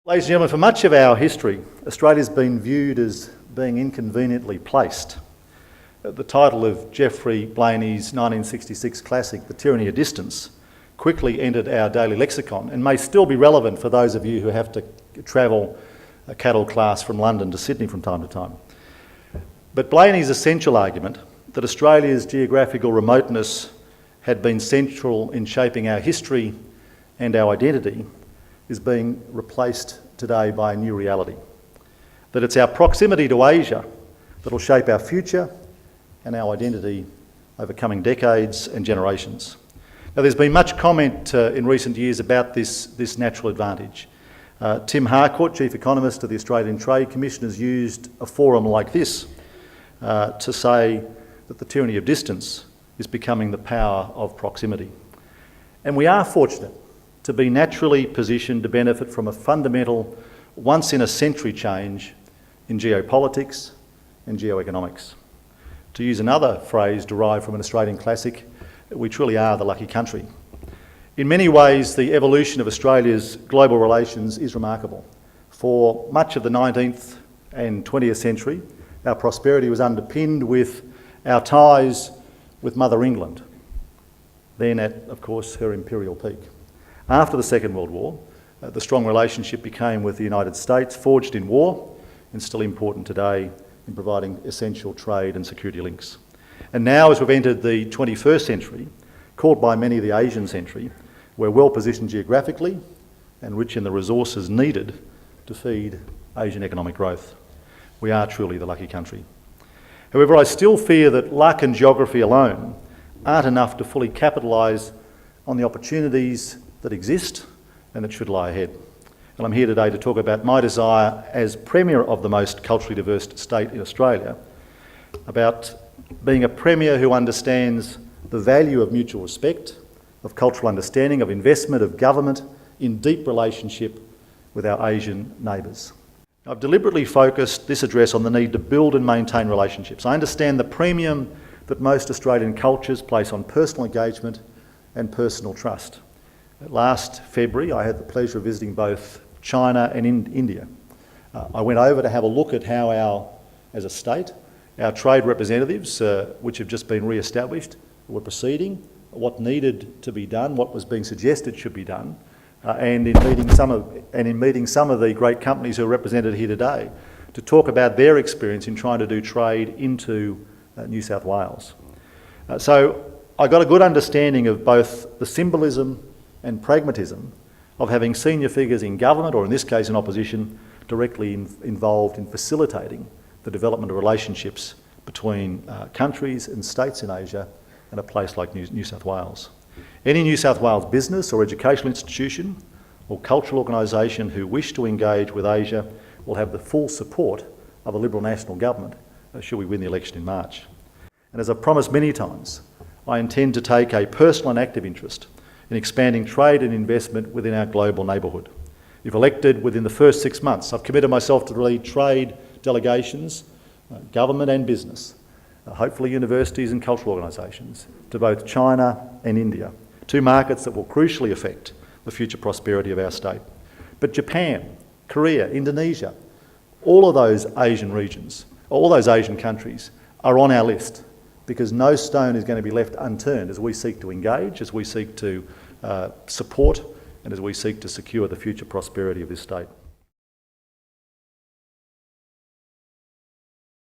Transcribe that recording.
Ladies and gentlemen, for much of our history, Australia's been viewed as being inconveniently placed. The title of Geoffrey Blainey's 1966 classic, The Tyranny of Distance, quickly entered our daily lexicon and may still be relevant for those of you who have to travel a cattle class from London to Sydney from time to time. But Blainey's essential argument that Australia's geographical remoteness had been central in shaping our history and our identity is being replaced today by a new reality. That it's our proximity to Asia that will shape our future and our identity over coming decades and generations. Now, there's been much comment in recent years about this natural advantage. Tim Harcourt, Chief Economist of the Australian Trade Commission, has used a forum like this to say that the tyranny of distance is becoming the power of proximity. And we are fortunate to be naturally positioned to benefit from a fundamental, once-in-a-century change in geopolitics and geoeconomics. To use another phrase derived from an Australian classic, we truly are the lucky country. In many ways, the evolution of Australia's global relations is remarkable. For much of the 19th and 20th century, our prosperity was underpinned with our ties with Mother England, then at, of course, her imperial peak. After the Second World War, the strong relationship became with the United States, forged in war, and still important today in providing essential trade and security links. And now, as we've entered the 21st century, called by many the Asian century, we're well positioned geographically and rich in the resources needed to feed Asian economic growth. We are truly the lucky country. However, I still fear that luck and geography alone aren't enough to fully capitalise on the opportunities that exist and that should lie ahead. And I'm here today to talk about my desire as Premier of the most culturally diverse state in Australia, about being a Premier who understands the value of mutual respect, of cultural understanding, of investment, of government in deep relationship with our Asian neighbours. I've deliberately focused this address on the need to build and maintain relationships. I understand the premium that most Australian cultures place on personal engagement and personal trust. Last February, I had the pleasure of visiting both China and India. I went over to have a look at how as a state, our trade representatives, which have just been re-established, were proceeding, what needed to be done, what was being suggested should be done, and in meeting some of the great companies who are represented here today, to talk about their experience in trying to do trade into New South Wales. So I got a good understanding of both the symbolism and pragmatism of having senior figures in government, or in this case in opposition, directly involved in facilitating the development of relationships between countries and states in Asia and a place like New South Wales. Any New South Wales business or educational institution or cultural organisation who wish to engage with Asia will have the full support of a Liberal national government should we win the election in March. And as I've promised many times, I intend to take a personal and active interest in expanding trade and investment within our global neighbourhood. If elected within the first 6 months, I've committed myself to lead trade delegations, government and business, hopefully universities and cultural organisations, to both China and India, two markets that will crucially affect the future prosperity of our state. But Japan, Korea, Indonesia, all of those Asian regions, all those Asian countries are on our list, because no stone is going to be left unturned as we seek to engage, as we seek to support, and as we seek to secure the future prosperity of this state.